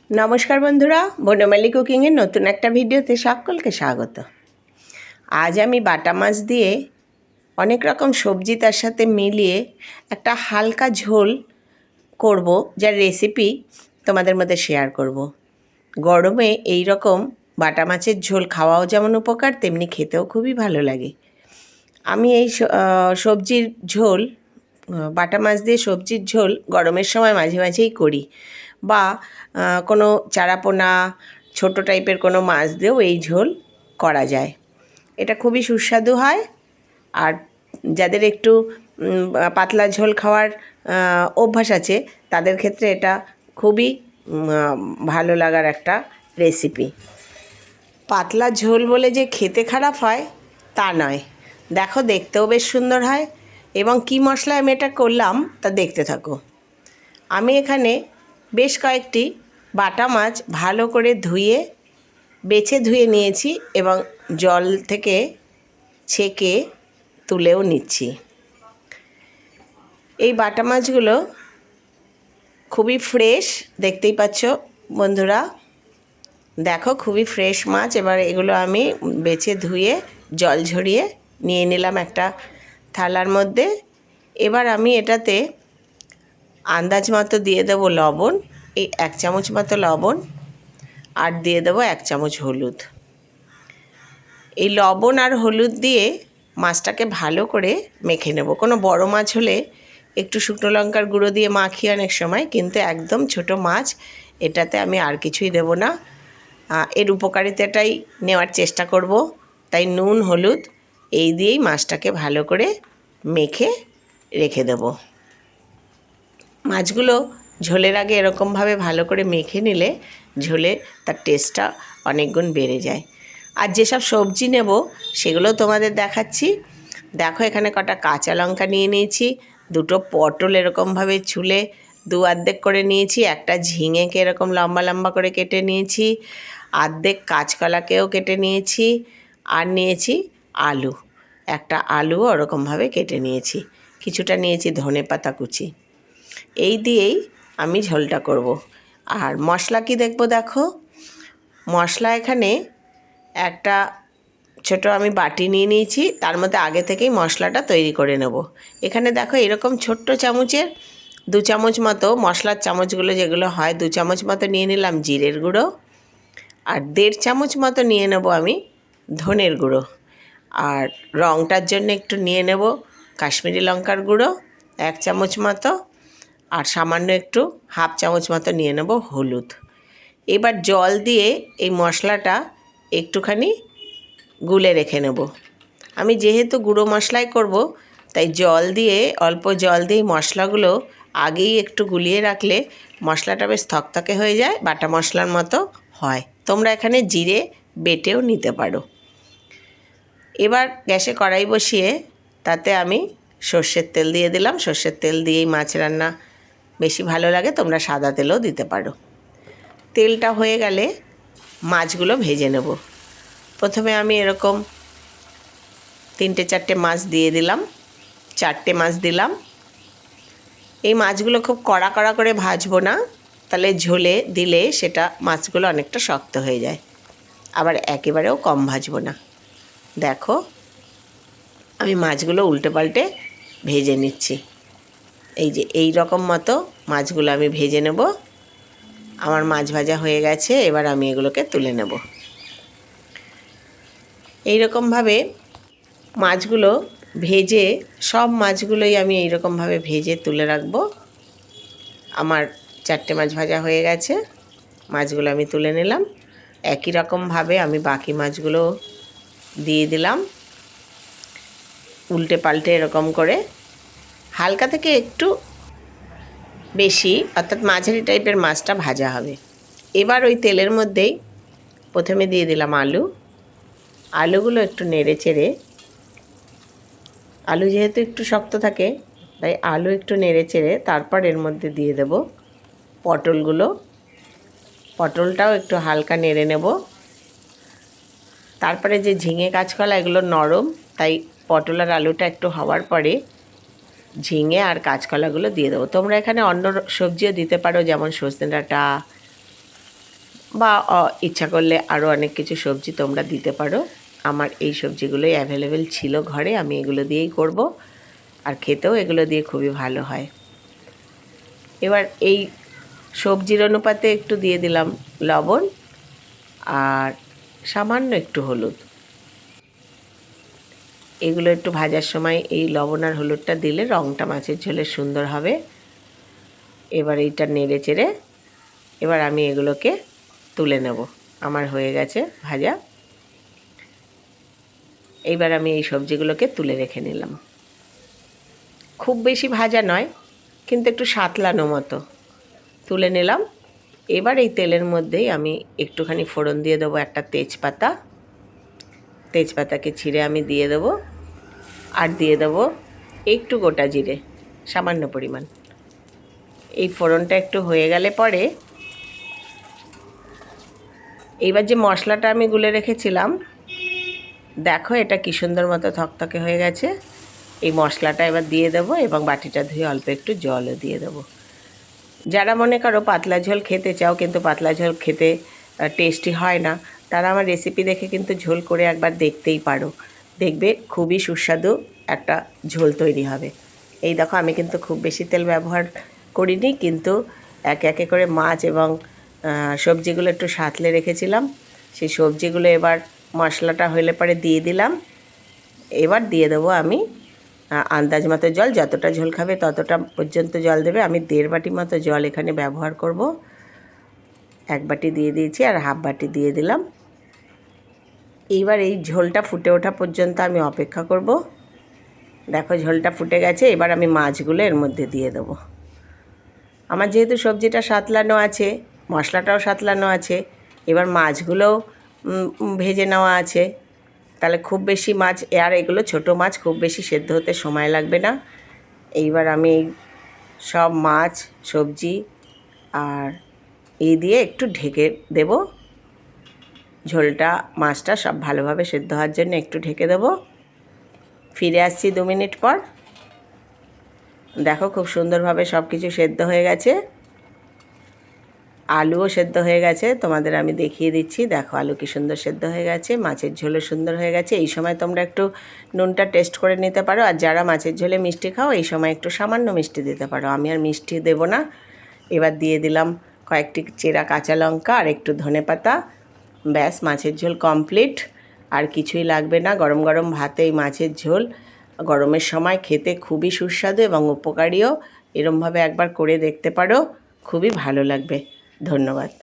নমস্কার বন্ধুরা, বনমালী কুকিংয়ের নতুন একটা ভিডিওতে সকলকে স্বাগত। আজ আমি বাটা মাছ দিয়ে অনেক রকম সবজি তার সাথে মিলিয়ে একটা হালকা ঝোল করব, যার রেসিপি তোমাদের মধ্যে শেয়ার করব। গরমে এই রকম বাটা মাছের ঝোল খাওয়াও যেমন উপকার, তেমনি খেতেও খুবই ভালো লাগে। আমি এই সবজির ঝোল, বাটা মাছ দিয়ে সবজির ঝোল গরমের সময় মাঝে মাঝেই করি, বা কোনো চারাপোনা ছোটো টাইপের কোনো মাছ দিয়েও এই ঝোল করা যায়। এটা খুবই সুস্বাদু হয়, আর যাদের একটু পাতলা ঝোল খাওয়ার অভ্যাস আছে তাদের ক্ষেত্রে এটা খুবই ভালো লাগার একটা রেসিপি। পাতলা ঝোল বলে যে খেতে খারাপ হয় তা নয়, দেখো দেখতেও বেশ সুন্দর হয়। এবং কী মশলায় আমি এটা করলাম তা দেখতে থাকো। আমি এখানে বেশ কয়েকটি বাটা মাছ ভালো করে বেছে ধুয়ে নিয়েছি এবং জল থেকে ছেঁকে তুলেও নিচ্ছি। এই বাটা মাছগুলো খুবই ফ্রেশ, দেখতেই পাচ্ছ বন্ধুরা, দেখো খুবই ফ্রেশ মাছ। এবার এগুলো আমি বেছে ধুয়ে জল ঝরিয়ে নিয়ে নিলাম একটা থালার মধ্যে। এবার আমি এটাতে আন্দাজ মতো দিয়ে দেবো লবণ, এই 1 চামচ মতো লবণ, আর দিয়ে দেবো 1 চামচ হলুদ। এই লবণ আর হলুদ দিয়ে মাছটাকে ভালো করে মেখে নেব। কোনো বড় মাছ হলে একটু শুকনো লঙ্কার গুঁড়ো দিয়ে মাখি অনেক সময়, কিন্তু একদম ছোট মাছ, এটাতে আমি আর কিছুই দেব না। এর উপকারিতাটাই নেওয়ার চেষ্টা করব। তাই নুন হলুদ এই দিয়েই মাছটাকে ভালো করে মেখে রেখে দেব। মাছগুলো ঝোলের আগে এরকমভাবে ভালো করে মেখে নিলে ঝোলে তার টেস্টটা অনেক গুণ বেড়ে যায়। আর যেসব সবজি নেব সেগুলো তোমাদের দেখাচ্ছি। দেখো এখানে কটা কাঁচা লঙ্কা নিয়ে নিয়েছি, 2টো পটল এরকমভাবে ছুলে 2 অর্ধেক করে নিয়েছি, একটা ঝিঙেকে এরকম লম্বা লম্বা করে কেটে নিয়েছি, অর্ধেক কাঁচকলাকেও কেটে নিয়েছি, আর নিয়েছি আলু, একটা আলু ওরকমভাবে কেটে নিয়েছি, কিছুটা নিয়েছি ধনেপাতা কুচি। এই দিয়েই আমি ঝোলটা করব। আর মশলা কি দেখবো, দেখো মশলা এখানে একটা ছোট আমি বাটি নিয়ে নিয়েছি, তার মধ্যে আগে থেকেই মশলাটা তৈরি করে নেব। এখানে দেখো এরকম ছোট্ট চামচের 2 চামচ মতো, মশলার চামচগুলো যেগুলো হয় 2 চামচ মতো নিয়ে নিলাম জিরের গুঁড়ো, আর 1.5 চামচ মতো নিয়ে নেব আমি ধনের গুঁড়ো, আর রঙটার জন্য একটু নিয়ে নেব কাশ্মীরি লঙ্কার গুঁড়ো 1 চামচ মতো, আর সামান্য একটু 1/2 চামচ মতো নিয়ে নেব হলুদ। এবার জল দিয়ে এই মশলাটা একটুখানি গুলে রেখে নেব। আমি যেহেতু গুঁড়ো মশলাই করব, তাই জল দিয়ে, অল্প জল দিয়ে মশলাগুলো আগেই একটু গুলিয়ে রাখলে মশলাটা বেশ থকথকে হয়ে যায়, বাটা মশলার মতো হয়। তোমরা এখানে জিরে বেটেও নিতে পারো। এবার গ্যাসে কড়াই বসিয়ে তাতে আমি সর্ষের তেল দিয়ে দিলাম। সর্ষের তেল দিয়েই মাছ রান্না বেশি ভালো লাগে, তোমরা সাদা তেলও দিতে পারো। তেলটা হয়ে গেলে মাছগুলো ভেজে নেব। প্রথমে আমি এরকম 3-4টে মাছ দিয়ে দিলাম, 4টে মাছ দিলাম। এই মাছগুলো খুব কড়া কড়া করে ভাজবো না, তাহলে ঝোলে দিলে সেটা মাছগুলো অনেকটা শক্ত হয়ে যায়। আবার একেবারেও কম ভাজবো না। দেখো আমি মাছগুলো উল্টে পাল্টে ভেজে নিচ্ছি। এই যে এই রকম মতো মাছগুলো আমি ভেজে নেব। আমার মাছ ভাজা হয়ে গেছে, এবার আমি এগুলোকে তুলে নেব। এই রকমভাবে মাছগুলো ভেজে, সব মাছগুলোই আমি এই রকমভাবে ভেজে তুলে রাখবো। আমার 4টে মাছ ভাজা হয়ে গেছে, মাছগুলো আমি তুলে নিলাম। একই রকমভাবে আমি বাকি মাছগুলো দিয়ে দিলাম, উল্টে পাল্টে এরকম করে হালকা থেকে একটু বেশি, অর্থাৎ মাঝারি টাইপের মাছটা ভাজা হবে। এবার ওই তেলের মধ্যেই প্রথমে দিয়ে দিলাম আলু। আলুগুলো একটু নেড়ে চেড়ে, আলু যেহেতু একটু শক্ত থাকে তাই আলু একটু নেড়ে চেড়ে তারপর এর মধ্যে দিয়ে দেব পটলগুলো। পটলটাও একটু হালকা নেড়ে নেব। তারপরে যে ঝিঙে কাঁচকলা এগুলো নরম, তাই পটল আর আলুটা একটু হওয়ার পরে ঝিঙে আর কাঁচকলাগুলো দিয়ে দেবো। তোমরা এখানে অন্য সবজিও দিতে পারো, যেমন সজনে ডাঁটা, বা ইচ্ছা করলে আরও অনেক কিছু সবজি তোমরা দিতে পারো। আমার এই সবজিগুলোই অ্যাভেলেবেল ছিল ঘরে, আমি এগুলো দিয়েই করব, আর খেতেও এগুলো দিয়ে খুবই ভালো হয়। এবার এই সবজির অনুপাতে একটু দিয়ে দিলাম লবণ আর সামান্য একটু হলুদ। এগুলো একটু ভাজার সময় এই লবণ আর হলুদটা দিলে রঙটা মাছের ঝোলের সুন্দর হবে। এবার এইটা নেড়ে চেড়ে এবার আমি এগুলোকে তুলে নেব। আমার হয়ে গেছে ভাজা। এইবার আমি এই সবজিগুলোকে তুলে রেখে নিলাম। খুব বেশি ভাজা নয়, কিন্তু একটু সাতলানো মতো তুলে নিলাম। এবার এই তেলের মধ্যেই আমি একটুখানি ফোড়ন দিয়ে দেবো একটা তেজপাতা। তেজপাতাকে ছিঁড়ে আমি দিয়ে দেবো, আর দিয়ে দেবো একটু গোটা জিরে, সামান্য পরিমাণ। এই ফোড়নটা একটু হয়ে গেলে পরে এইবার যে মশলাটা আমি গুলে রেখেছিলাম, দেখো এটা কী সুন্দর মতো থকথকে হয়ে গেছে। এই মশলাটা এবার দিয়ে দেবো এবং বাটিটা ধুয়ে অল্প একটু জলও দিয়ে দেবো। যারা মনে করো পাতলা ঝোল খেতে চাও কিন্তু পাতলা ঝোল খেতে টেস্টি হয় না, তারা আমার রেসিপি দেখে কিন্তু ঝোল করে একবার দেখতেই পারো। দেখবে খুবই সুস্বাদু একটা ঝোল তৈরি হবে। এই দেখো আমি কিন্তু খুব বেশি তেল ব্যবহার করিনি, কিন্তু একে একে করে মাছ এবং সবজিগুলো একটু সাঁতলে রেখেছিলাম। সেই সবজিগুলো এবার মশলাটা হলে পরে দিয়ে দিলাম। এবার দিয়ে দেবো আমি আন্দাজ মতো জল, যতটা ঝোল খাবে ততটা পর্যন্ত জল দেবে। আমি 1.5 বাটি মতো জল এখানে ব্যবহার করব। 1 বাটি দিয়ে দিয়েছি আর হাফ বাটি দিয়ে দিলাম। এইবার এই ঝোলটা ফুটে ওঠা পর্যন্ত আমি অপেক্ষা করব। দেখো ঝোলটা ফুটে গেছে, এবার আমি মাছগুলো এর মধ্যে দিয়ে দেবো। আমার যেহেতু সবজিটা সাঁতলানো আছে, মশলাটাও সাঁতলানো আছে, এবার মাছগুলোও ভেজে নেওয়া আছে, তাহলে খুব বেশি মাছ, আর এগুলো ছোটো মাছ, খুব বেশি সেদ্ধ হতে সময় লাগবে না। এইবার আমি সব মাছ, সবজি আর এই দিয়ে একটু ঢেকে দেব। ঝোলটা, মাছটা সব ভালোভাবে সেদ্ধ হওয়ার জন্য একটু ঢেকে দেব। ফিরে আসছি 2 মিনিট পর। দেখো খুব সুন্দরভাবে সব কিছু সেদ্ধ হয়ে গেছে। আলুও সেদ্ধ হয়ে গেছে, তোমাদের আমি দেখিয়ে দিচ্ছি। দেখো আলু কি সুন্দর সেদ্ধ হয়ে গেছে, মাছের ঝোলও সুন্দর হয়ে গেছে। এই সময় তোমরা একটু নুনটা টেস্ট করে নিতে পারো, আর যারা মাছের ঝোলে মিষ্টি খাও এই সময় একটু সামান্য মিষ্টি দিতে পারো। আমি আর মিষ্টি দেব না। এবার দিয়ে দিলাম কয়েকটি চেরা কাঁচা লঙ্কা আর একটু ধনেপাতা। ব্যাস, মাছের ঝোল কমপ্লিট। আর কিছুই লাগবে না। গরম গরম ভাতে এই মাছের ঝোল গরমের সময় খেতে খুবই সুস্বাদু এবং উপকারীও। এরমভাবে একবার করে দেখতে পারো, খুবই ভালো লাগবে। ধন্যবাদ।